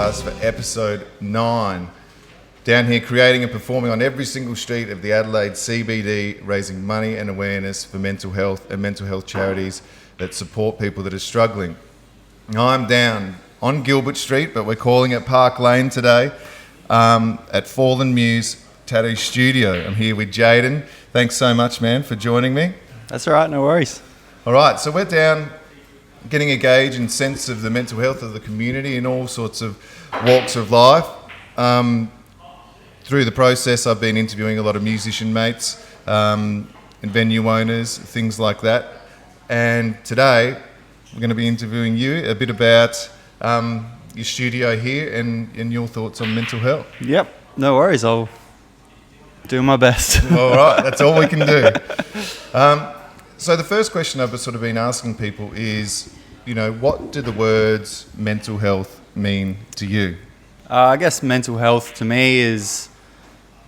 podcast for episode 9. Down here creating and performing on every single street of the Adelaide CBD, raising money and awareness for mental health and mental health charities that support people that are struggling. I'm down on Gilbert Street, but we're calling it Park Lane today, at Fallen MUSE Tattoo Studio. I'm here with JAYDEN. Thanks so much, man, for joining me. That's all right, no worries. All right, so we're down getting a gauge and sense of the mental health of the community in all sorts of walks of life. Through the process, I've been interviewing a lot of musician mates and venue owners, things like that. And today, we're going to be interviewing you a bit about your studio here and your thoughts on mental health. Yep, no worries. I'll do my best. All right, that's all we can do. So the first question I've sort of been asking people is, you know, what do the words mental health mean to you? I guess mental health to me is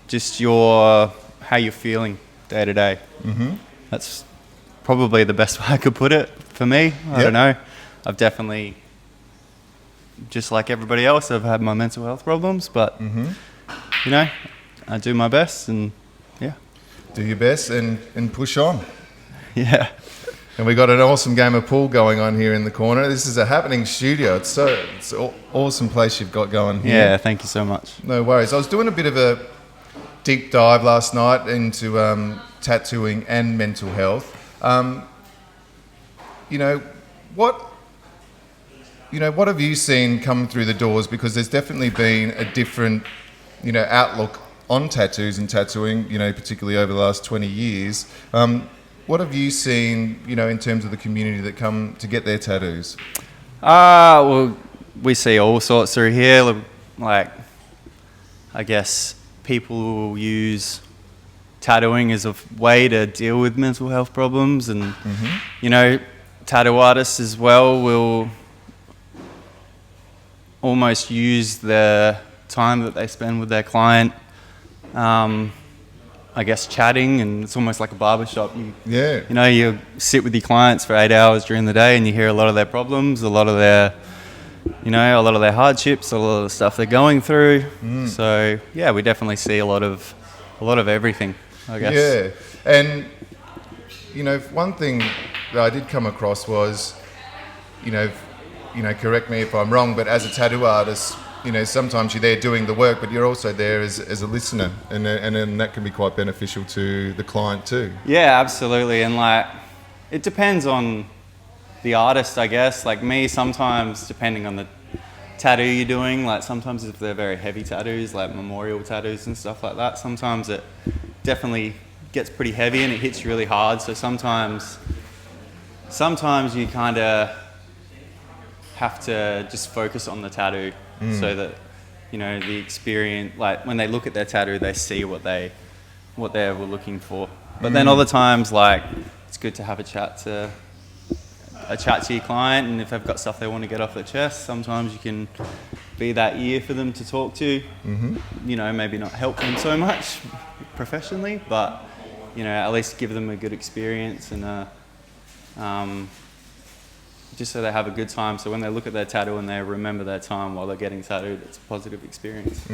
just how you're feeling day to day. Mm-hmm. That's probably the best way I could put it for me. I don't know. I've definitely, just like everybody else, I've had my mental health problems, but, you know, I do my best and, yeah. Do your best and push on. Yeah. And we got an awesome game of pool going on here in the corner. This is a happening studio. It's an awesome place you've got going here. Yeah, thank you so much. No worries. I was doing a bit of a deep dive last night into tattooing and mental health. What have you seen come through the doors? Because there's definitely been a different, outlook on tattoos and tattooing, particularly over the last 20 years. What have you seen, in terms of the community that come to get their tattoos? Well, we see all sorts through here. Like, I guess people use tattooing as a way to deal with mental health problems, and tattoo artists as well will almost use the time that they spend with their client, I guess, chatting, and it's almost like a barbershop. You sit with your clients for 8 hours during the day and you hear a lot of their problems, a lot of their hardships, a lot of the stuff they're going through. So yeah, we definitely see a lot of everything, I guess. Yeah, and one thing that I did come across was, correct me if I'm wrong, but as a tattoo artist, sometimes you're there doing the work, but you're also there as a listener, and that can be quite beneficial to the client too. Yeah, absolutely. And it depends on the artist, I guess. Like me, sometimes depending on the tattoo you're doing, sometimes if they're very heavy tattoos, like memorial tattoos and stuff like that, sometimes it definitely gets pretty heavy and it hits really hard. So sometimes you kind of have to just focus on the tattoo. So that, the experience, when they look at their tattoo, they see what they were looking for. But then other times, it's good to have a chat to your client, and if they've got stuff they want to get off their chest, sometimes you can be that ear for them to talk to. Maybe not help them so much professionally, but, at least give them a good experience and just so they have a good time. So when they look at their tattoo and they remember their time while they're getting tattooed, it's a positive experience.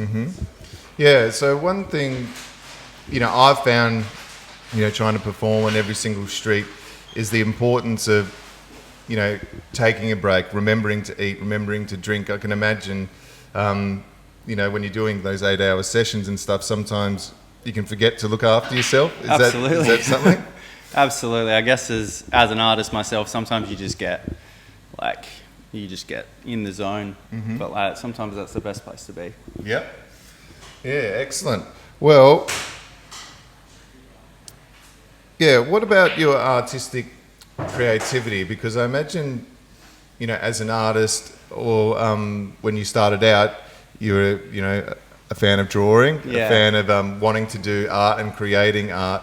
Yeah, so one thing, I've found, trying to perform on every single street is the importance of, taking a break, remembering to eat, remembering to drink. I can imagine, when you're doing those 8-hour sessions and stuff, sometimes you can forget to look after yourself. Absolutely. Is that something? Absolutely. I guess as an artist myself, sometimes you just get in the zone, but sometimes that's the best place to be. Yeah. Yeah, excellent. Well, what about your artistic creativity? Because I imagine, as an artist, or when you started out, you were, a fan of drawing, a fan of wanting to do art and creating art.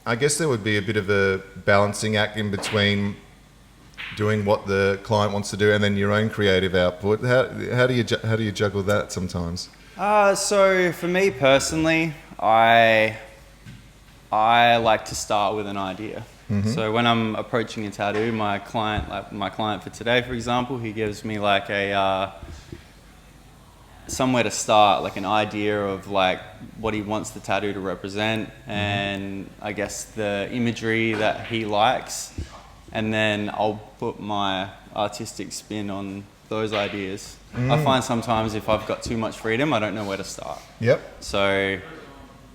I guess there would be a bit of a balancing act in between doing what the client wants to do and then your own creative output. How do you juggle that sometimes? So for me personally, I like to start with an idea. So when I'm approaching a tattoo, my client for today, for example, he gives me somewhere to start, like an idea of like what he wants the tattoo to represent, and I guess the imagery that he likes, and then I'll put my artistic spin on those ideas. I find sometimes if I've got too much freedom, I don't know where to start. Yep. So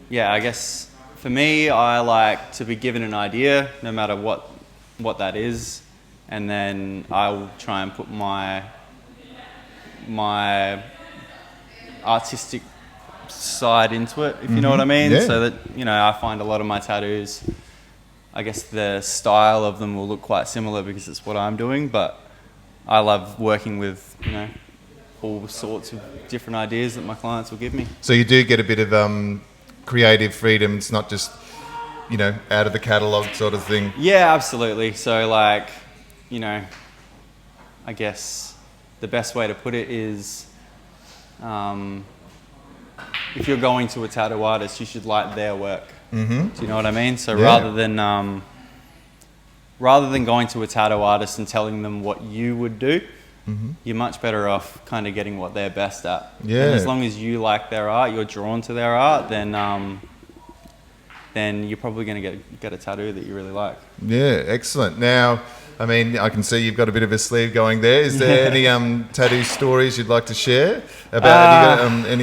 yeah, I guess for me, I like to be given an idea, no matter what that is, and then I'll try and put my artistic side into it, if you know what I mean. Yeah. So that, you know, I find a lot of my tattoos, I guess the style of them will look quite similar because it's what I'm doing, but I love working with, you know, all sorts of different ideas that my clients will give me. So you do get a bit of creative freedom. It's not just, you know, out of the catalogue sort of thing. Yeah, absolutely. So like, you know, I guess the best way to put it is, if you're going to a tattoo artist, you should like their work. Mm-hmm. Do you know what I mean? So rather than going to a tattoo artist and telling them what you would do, you're much better off kind of getting what they're best at. Yeah. And as long as you like their art, you're drawn to their art, then you're probably going to get a tattoo that you really like. Yeah, excellent. Now, I mean, I can see you've got a bit of a sleeve going there. Is there any tattoo stories you'd like to share about? Have you got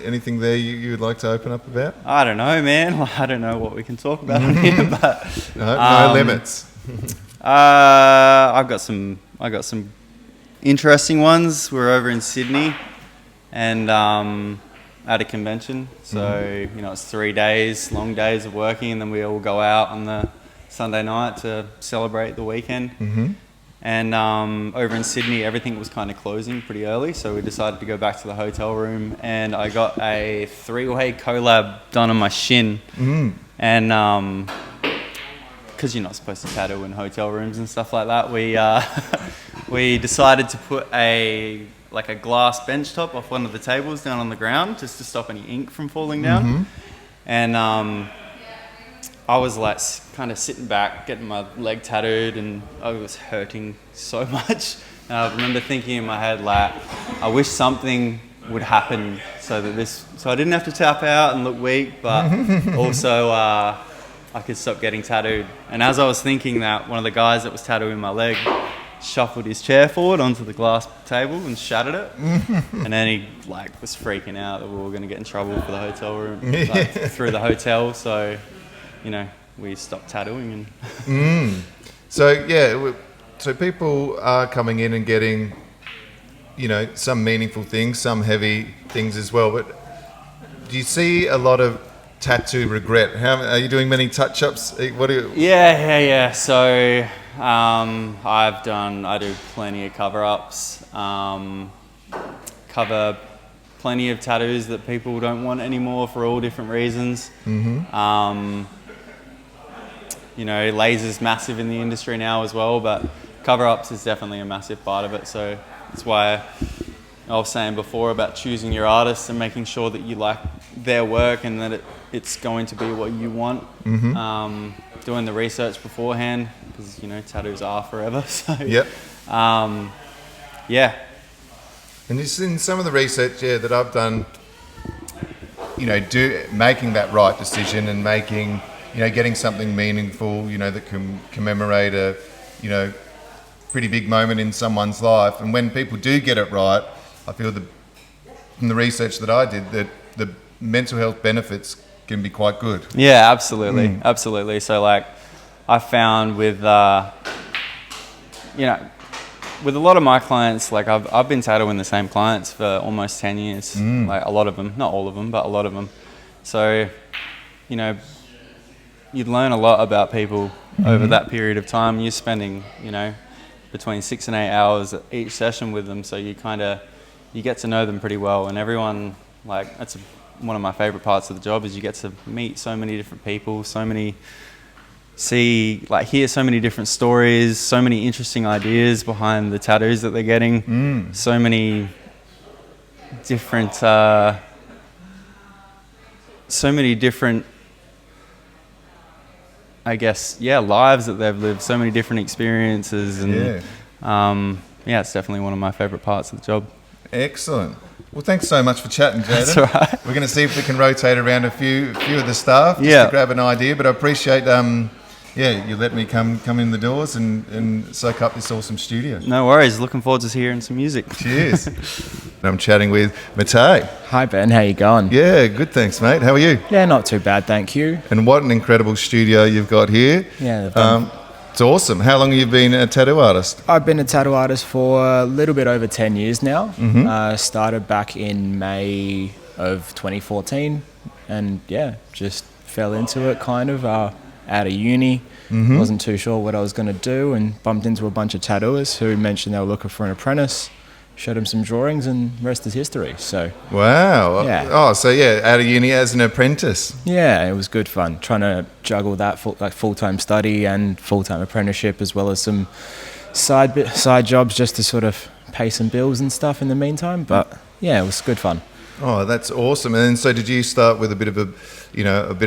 anything there you would like to open up about? I don't know, man. I don't know what we can talk about on here, but No limits. I got some interesting ones. We're over in Sydney, and at a convention. So you know, it's 3 days, long days of working, and then we all go out on the Sunday night to celebrate the weekend. And over in Sydney, everything was kind of closing pretty early, so we decided to go back to the hotel room, and I got a 3-way collab done on my shin. And because you're not supposed to tattoo in hotel rooms and stuff like that, we decided to put a glass bench top off one of the tables down on the ground just to stop any ink from falling down. And I was like kind of sitting back, getting my leg tattooed, and I was hurting so much. And I remember thinking in my head, like, I wish something would happen so I didn't have to tap out and look weak, but also I could stop getting tattooed. And as I was thinking that, one of the guys that was tattooing my leg shuffled his chair forward onto the glass table and shattered it. And then he was freaking out that we were going to get in trouble for the hotel room, through the hotel. So, you know, we stopped tattooing. And So people are coming in and getting, you know, some meaningful things, some heavy things as well. But do you see a lot of tattoo regret? Are you doing many touch-ups? What do you? Yeah. So I do plenty of cover-ups. Cover plenty of tattoos that people don't want anymore for all different reasons. You know, laser's massive in the industry now as well, but cover-ups is definitely a massive part of it. So that's why I was saying before about choosing your artist and making sure that you like their work and that it's going to be what you want. Doing the research beforehand, because, you know, tattoos are forever. So yeah. And just in some of the research that I've done, you know, making that right decision and making, you know, getting something meaningful, you know, that can commemorate a, you know, pretty big moment in someone's life. And when people do get it right, I feel from the research that I did that the mental health benefits can be quite good. Yeah, absolutely. Absolutely. So like I found with, you know, with a lot of my clients, like I've been tattooing the same clients for almost 10 years, like a lot of them, not all of them, but a lot of them. So, you know, you'd learn a lot about people over that period of time. You're spending, you know, between 6 and 8 hours at each session with them. So you get to know them pretty well. And everyone, like, that's one of my favorite parts of the job is you get to meet so many different people, hear so many different stories, so many interesting ideas behind the tattoos that they're getting, so many different, I guess, lives that they've lived, so many different experiences, and it's definitely one of my favorite parts of the job. Excellent. Well, thanks so much for chatting, Jayden. That's all right. We're going to see if we can rotate around a few of the staff just Yeah. to grab an idea. But I appreciate, you let me come in the doors and soak up this awesome studio. No worries. Looking forward to hearing some music. Cheers. I'm chatting with MATEJ. Hi Ben, how you going? Yeah, good, thanks, mate. How are you? Yeah, not too bad, thank you. And what an incredible studio you've got here. Yeah, It's awesome. How long have you been a tattoo artist? I've been a tattoo artist for a little bit over 10 years now. Started back in May of 2014 and just fell into it kind of out of uni. Wasn't too sure what I was going to do and bumped into a bunch of tattooers who mentioned they were looking for an apprentice. Showed them some drawings and rest is history. So wow. Yeah. Oh, so out of uni as an apprentice. yeah, it was good fun trying to juggle that full-time study and full-time apprenticeship as well as some side jobs just to sort of pay some bills and stuff in the meantime. But yeah, it was good fun. Oh, that's awesome. And then, so did you start with a bit of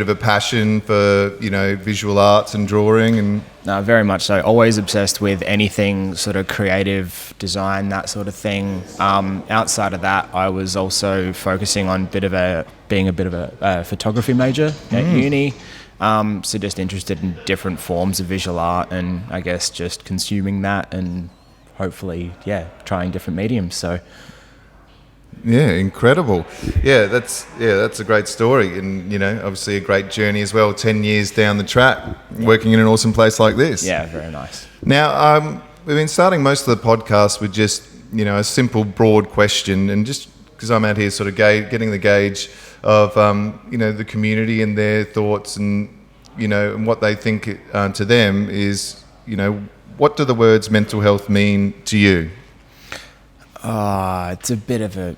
a passion for, visual arts and drawing and... No, very much so. Always obsessed with anything sort of creative design, that sort of thing. Outside of that, I was also focusing on being a bit of a photography major at uni. So just interested in different forms of visual art and I guess just consuming that and hopefully, trying different mediums. So... Yeah, incredible. Yeah, that's a great story, and obviously a great journey as well. 10 years down the track, working in an awesome place like this. Yeah, very nice. Now, we've been starting most of the podcast with just a simple, broad question, and just because I'm out here sort of getting the gauge of the community and their thoughts, and and what they think to them is what do the words mental health mean to you? It's a bit of a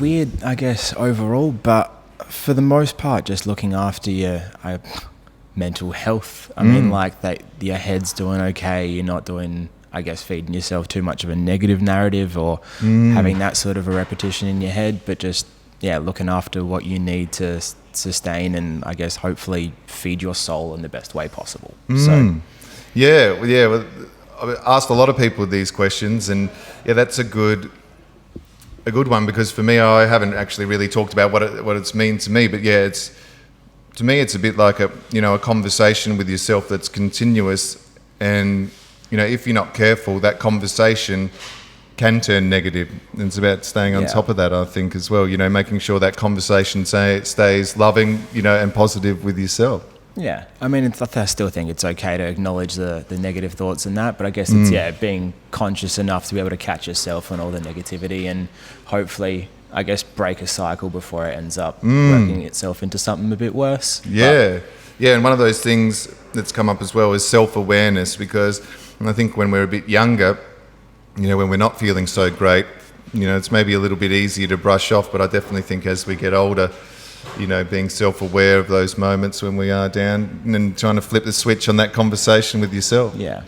weird, I guess, overall, but for the most part, just looking after your mental health. I mean, like that your head's doing okay, you're not doing, I guess, feeding yourself too much of a negative narrative or having that sort of a repetition in your head, but just, looking after what you need to sustain and, I guess, hopefully feed your soul in the best way possible. So, Well, I've asked a lot of people these questions, and that's a good one, because for me, I haven't actually really talked about what it's mean to me, but it's to me it's a bit like a conversation with yourself that's continuous, and if you're not careful, that conversation can turn negative, and it's about staying on top of that, I think, as well, making sure that conversation stays loving, and positive with yourself. Yeah, I mean, I still think it's okay to acknowledge the negative thoughts and that, but I guess it's, being conscious enough to be able to catch yourself on all the negativity and hopefully, I guess, break a cycle before it ends up working itself into something a bit worse. Yeah, and one of those things that's come up as well is self-awareness, because I think when we're a bit younger, when we're not feeling so great, it's maybe a little bit easier to brush off, but I definitely think as we get older, being self-aware of those moments when we are down and trying to flip the switch on that conversation with yourself. Yeah.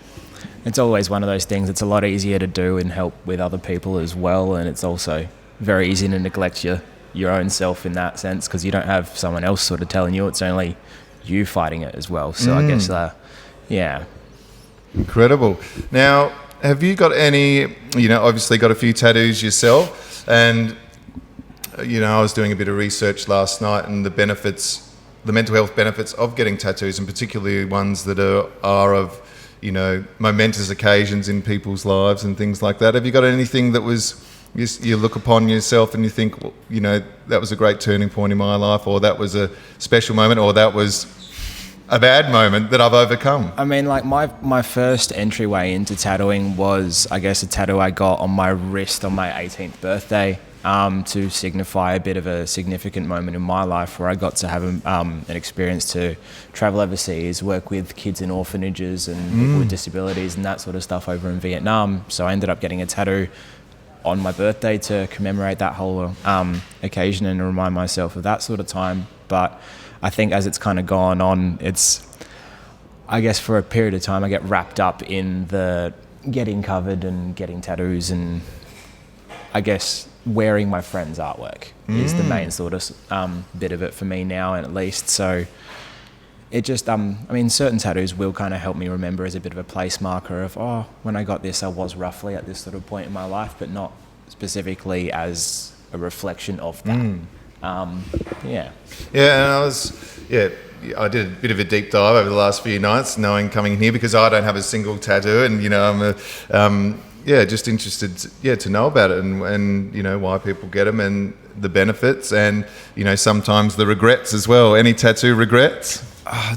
It's always one of those things. It's a lot easier to do and help with other people as well. And it's also very easy to neglect your own self in that sense, because you don't have someone else sort of telling you. It's only you fighting it as well. So I guess, Incredible. Now, have you got any, obviously got a few tattoos yourself, and I was doing a bit of research last night, and the mental health benefits of getting tattoos, and particularly ones that are of, momentous occasions in people's lives and things like that. Have you got anything that was, you look upon yourself and you think, well, that was a great turning point in my life, or that was a special moment, or that was a bad moment that I've overcome? I mean, like my first entryway into tattooing was, I guess, a tattoo I got on my wrist on my 18th birthday. To signify a bit of a significant moment in my life where I got to have an experience to travel overseas, work with kids in orphanages and people with disabilities and that sort of stuff over in Vietnam. So I ended up getting a tattoo on my birthday to commemorate that whole occasion and to remind myself of that sort of time. But I think as it's kind of gone on, I guess for a period of time I get wrapped up in the getting covered and getting tattoos, and I guess wearing my friend's artwork is the main sort of bit of it for me now, and at least. So it just, I mean, certain tattoos will kind of help me remember as a bit of a place marker of, when I got this, I was roughly at this sort of point in my life, but not specifically as a reflection of that. Yeah. Yeah, and I did a bit of a deep dive over the last few nights, knowing coming in here because I don't have a single tattoo, and I'm just interested, to know about it and why people get them and the benefits and sometimes the regrets as well. Any tattoo regrets?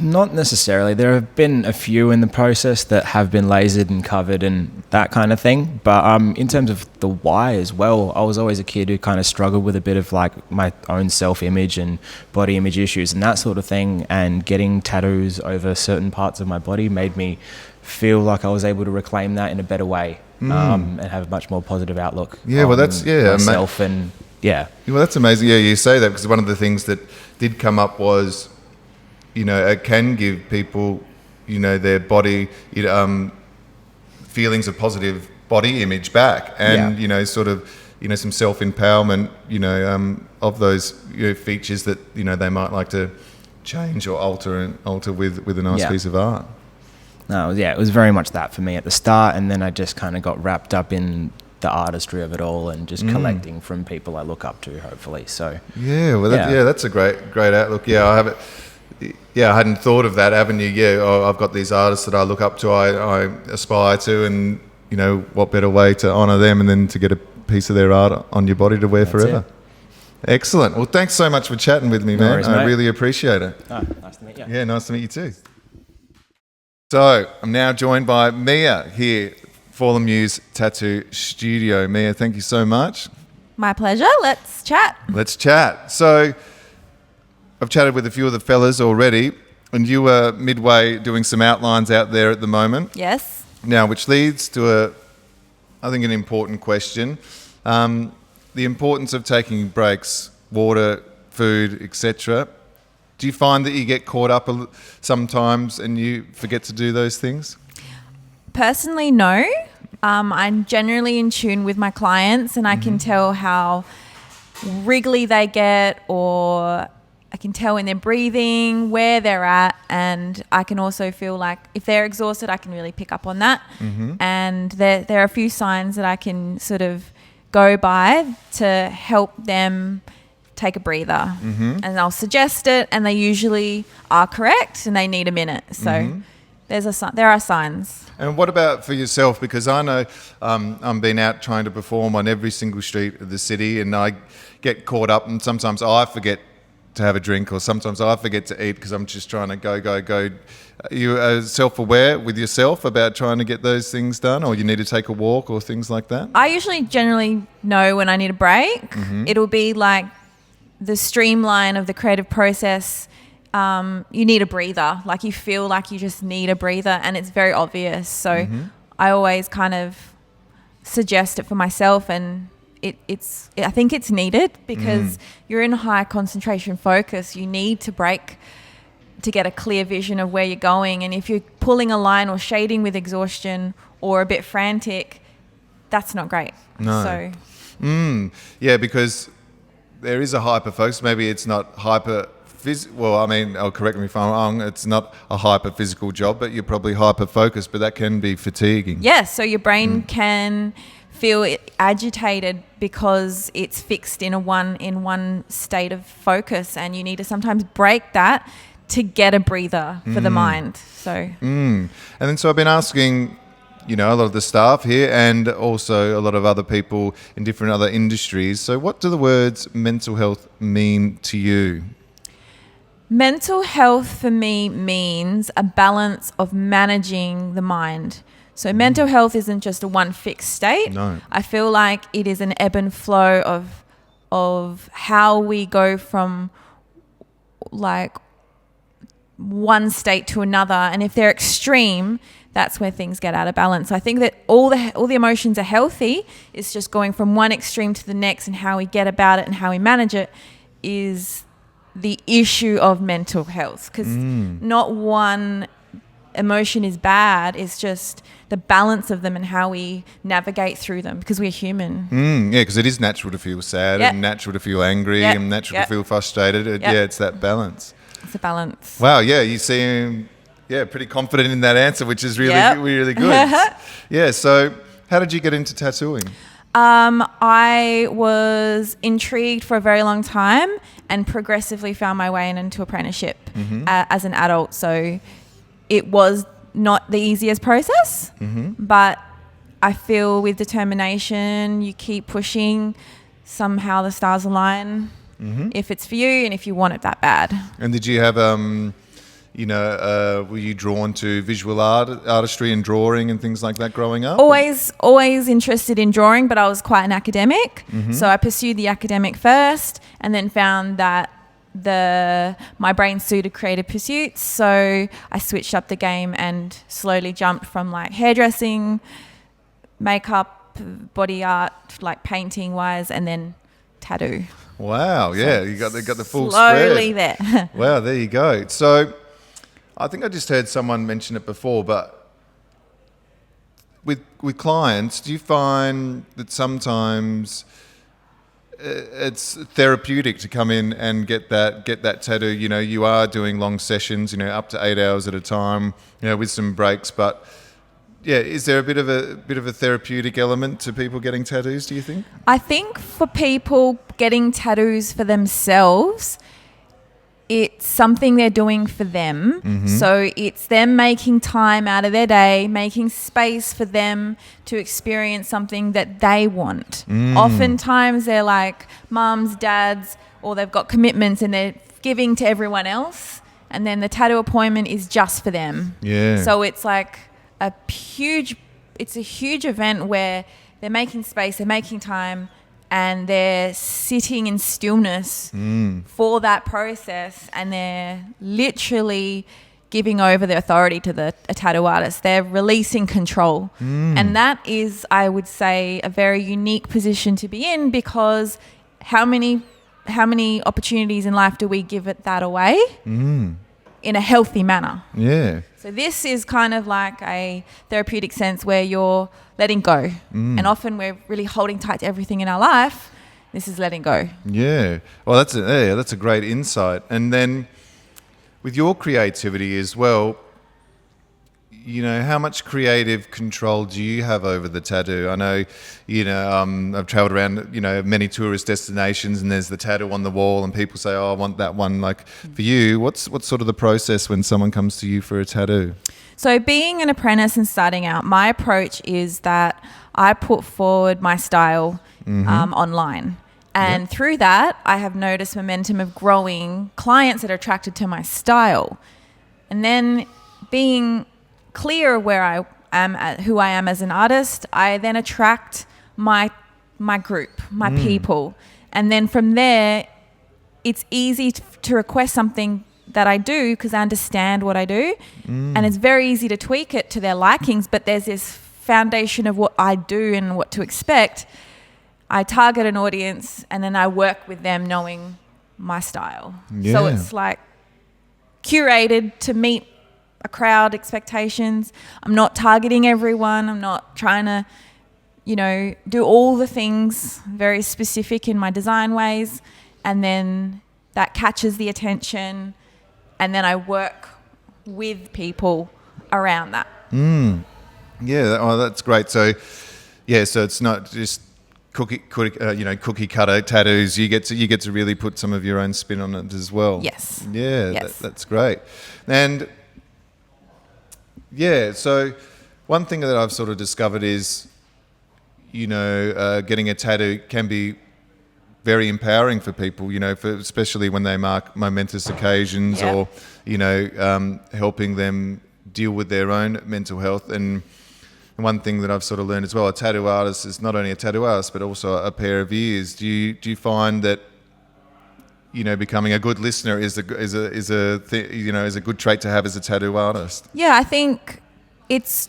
Not necessarily. There have been a few in the process that have been lasered and covered and that kind of thing. But in terms of the why as well, I was always a kid who kind of struggled with a bit of like my own self-image and body image issues and that sort of thing. And getting tattoos over certain parts of my body made me feel like I was able to reclaim that in a better way and have a much more positive outlook. Myself and yeah. Well, that's amazing. Yeah, you say that because one of the things that did come up was, it can give people, their body, feelings of positive body image back, and some self-empowerment, of those features that they might like to change or alter with a nice piece of art. No, it was very much that for me at the start, and then I just kind of got wrapped up in the artistry of it all and just collecting from people I look up to, hopefully. So that's a great outlook. I have it. I hadn't thought of that avenue. I've got these artists that I look up to, I aspire to, and what better way to honour them and then to get a piece of their art on your body to wear forever. Excellent. Well, thanks so much for chatting with me, man. Worries, I mate. really appreciate it. Oh, nice to meet you. Yeah, nice to meet you too. So I'm now joined by Mia here for the MUSE Tattoo Studio. Mia, thank you so much. My pleasure. Let's chat. Let's chat. So I've chatted with a few of the fellas already, and you were midway doing some outlines out there at the moment. Yes. Now, which leads to I think an important question. The importance of taking breaks, water, food, etc. Do you find that you get caught up sometimes and you forget to do those things? Personally, no. I'm generally in tune with my clients, and I can tell how wriggly they get, or I can tell when they're breathing, where they're at, and I can also feel like if they're exhausted, I can really pick up on that. And there are a few signs that I can sort of go by to help them take a breather. And I'll suggest it, and they usually are correct, and they need a minute. So there are signs. And what about for yourself? Because I know I'm been out trying to perform on every single street of the city, and I get caught up, and sometimes I forget to have a drink, or sometimes I forget to eat because I'm just trying to go. Are you self-aware with yourself about trying to get those things done, or you need to take a walk or things like that? I usually generally know when I need a break. It'll be like the streamline of the creative process. You need a breather. Like you feel like you just need a breather, and it's very obvious. So I always kind of suggest it for myself, and I think it's needed because you're in high concentration focus. You need to break to get a clear vision of where you're going. And if you're pulling a line or shading with exhaustion or a bit frantic, that's not great. No. So, because there is a hyper focus. Maybe it's not hyper physical. Well, I mean, correct me if I'm wrong. It's not a hyper physical job, but you're probably hyper focused. But that can be fatiguing. Yes. So your brain can feel agitated because it's fixed in one state of focus, and you need to sometimes break that to get a breather for the mind. So and then so I've been asking a lot of the staff here and also a lot of other people in different other industries, so what do the words mental health mean to you? Mental health for me means a balance of managing the mind. So mental health isn't just a one fixed state. No. I feel like it is an ebb and flow of how we go from like one state to another, and if they're extreme, that's where things get out of balance. So I think that all the emotions are healthy. It's just going from one extreme to the next, and how we get about it and how we manage it is the issue of mental health, because not one emotion is bad. It's just the balance of them and how we navigate through them, because we're human. Because it is natural to feel sad and natural to feel angry and natural to feel frustrated. It's that balance. It's a balance. Wow, you seem pretty confident in that answer, which is really really good. So how did you get into tattooing? I was intrigued for a very long time and progressively found my way into apprenticeship as an adult. So it was not the easiest process, but I feel with determination, you keep pushing, somehow the stars align if it's for you and if you want it that bad. And did you have, were you drawn to visual artistry and drawing and things like that growing up? Always interested in drawing, but I was quite an academic. So I pursued the academic first and then found that my brain suited creative pursuits. So I switched up the game and slowly jumped from like hairdressing, makeup, body art, like painting wise, and then tattoo. Wow, yeah, you got the full slowly spread. There. Wow, there you go. So I think I just heard someone mention it before, but with clients, do you find that sometimes it's therapeutic to come in and get that tattoo? You know, you are doing long sessions, you know, up to 8 hours at a time, you know, with some breaks, but yeah, is there a bit of a therapeutic element to people getting tattoos, do you think? I think for people getting tattoos for themselves, it's something they're doing for them. So it's them making time out of their day, making space for them to experience something that they want. Oftentimes they're like mums, dads, or they've got commitments and they're giving to everyone else, and then the tattoo appointment is just for them. Yeah. So it's like a huge event where they're making space, they're making time, and they're sitting in stillness for that process, and they're literally giving over the authority to a tattoo artist. They're releasing control. And that is, I would say, a very unique position to be in, because how many opportunities in life do we give it that away in a healthy manner? Yeah. So this is kind of like a therapeutic sense where you're letting go. And often we're really holding tight to everything in our life. This is letting go. Yeah. Well, that's a great insight. And then with your creativity as well, you know, how much creative control do you have over the tattoo? I know, you know, I've traveled around, you know, many tourist destinations, and there's the tattoo on the wall and people say, oh, I want that one. Like for you, what's sort of the process when someone comes to you for a tattoo? So being an apprentice and starting out, my approach is that I put forward my style online. And through that, I have noticed momentum of growing clients that are attracted to my style. And then being clear where I am, who I am as an artist, I then attract my group, my people. And then from there, it's easy to request something that I do because I understand what I do. And it's very easy to tweak it to their likings, but there's this foundation of what I do and what to expect. I target an audience and then I work with them knowing my style. Yeah. So it's like curated to meet a crowd expectations. I'm not targeting everyone. I'm not trying to, you know, do all the things very specific in my design ways. And then that catches the attention. And then I work with people around that. Yeah, oh, that's great. So, yeah, so it's not just cookie cutter tattoos. You get to really put some of your own spin on it as well. Yes. Yeah, Yes. That's great. And yeah, so one thing that I've sort of discovered is, you know, getting a tattoo can be very empowering for people, you know, especially when they mark momentous occasions or, you know, helping them deal with their own mental health. And one thing that I've sort of learned as well, a tattoo artist is not only a tattoo artist, but also a pair of ears. Do you find that, you know, becoming a good listener is a good trait to have as a tattoo artist? Yeah, I think it's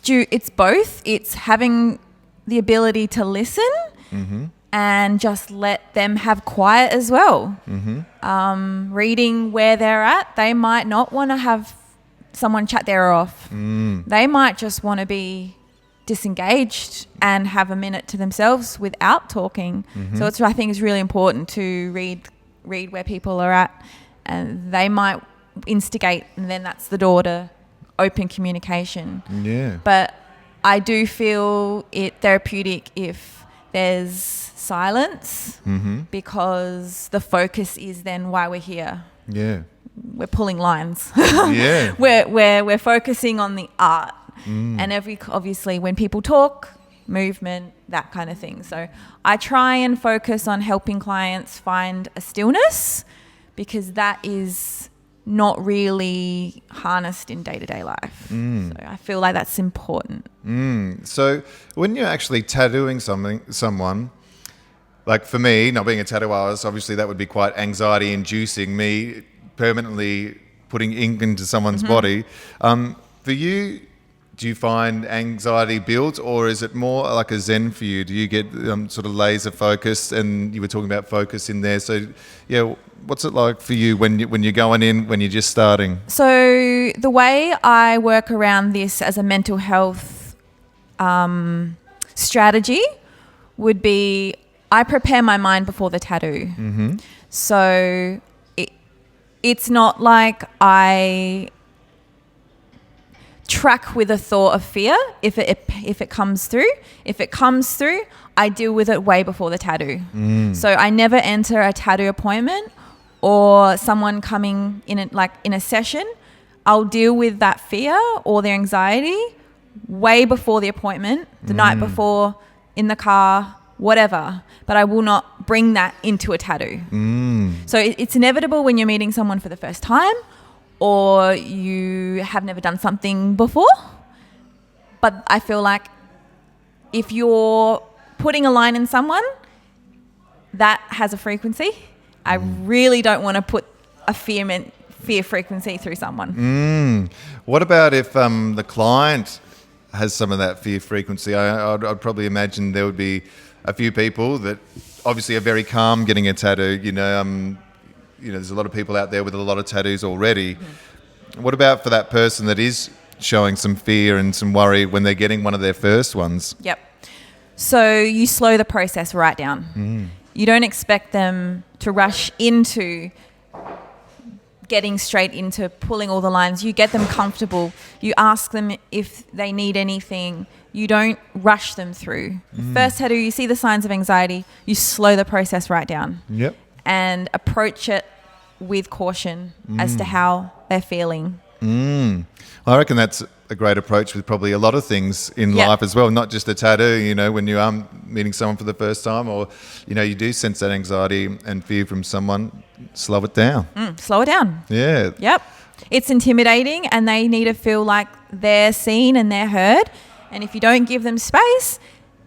both. It's having the ability to listen and just let them have quiet as well. Reading where they're at, they might not want to have someone chat their ear off. They might just want to be disengaged and have a minute to themselves without talking. So it's, I think, is really important to read where people are at, and they might instigate, and then that's the door to open communication. Yeah. But I do feel it therapeutic if there's silence because the focus is then why we're here. Yeah. We're pulling lines. Yeah. we're focusing on the art. And obviously when people talk, movement, that kind of thing. So I try and focus on helping clients find a stillness because that is not really harnessed in day-to-day life. So I feel like that's important. So when you're actually tattooing someone, like for me, not being a tattoo artist, obviously that would be quite anxiety inducing, me permanently putting ink into someone's body. For you, do you find anxiety builds, or is it more like a zen for you? Do you get sort of laser focused? And you were talking about focus in there. So yeah, what's it like for you when you're going in, when you're just starting? So the way I work around this as a mental health strategy would be I prepare my mind before the tattoo. So it's not like I track with a thought of fear if it comes through. If it comes through, I deal with it way before the tattoo. So I never enter a tattoo appointment or someone coming in a session. I'll deal with that fear or their anxiety way before the appointment, the night before, in the car, whatever. But I will not bring that into a tattoo. So it's inevitable when you're meeting someone for the first time or you have never done something before. But I feel like if you're putting a line in someone, that has a frequency. I really don't want to put a fear frequency through someone. What about if the client has some of that fear frequency? I'd probably imagine there would be a few people that obviously are very calm getting a tattoo. There's a lot of people out there with a lot of tattoos already. What about for that person that is showing some fear and some worry when they're getting one of their first ones? Yep. So you slow the process right down. You don't expect them to rush into getting straight into pulling all the lines. You get them comfortable. You ask them if they need anything. You don't rush them through. First tattoo, you see the signs of anxiety. You slow the process right down. Yep. And approach it with caution as to how they're feeling. I reckon that's a great approach with probably a lot of things in life as well, not just a tattoo. When you are meeting someone for the first time, or you do sense that anxiety and fear from someone, slow it down. Slow it down. Yeah. Yep. It's intimidating and they need to feel like they're seen and they're heard. And if you don't give them space,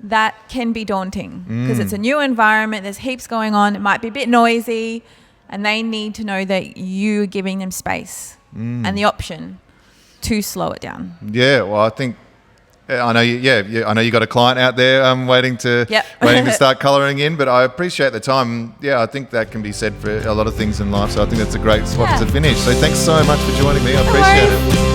that can be daunting because it's a new environment. There's heaps going on. It might be a bit noisy and they need to know that you're giving them space and the option to slow it down. Yeah, well, I think I know you. Yeah, I know you got a client out there waiting to start colouring in. But I appreciate the time. Yeah, I think that can be said for a lot of things in life. So I think that's a great spot to finish. So thanks so much for joining me. I appreciate it.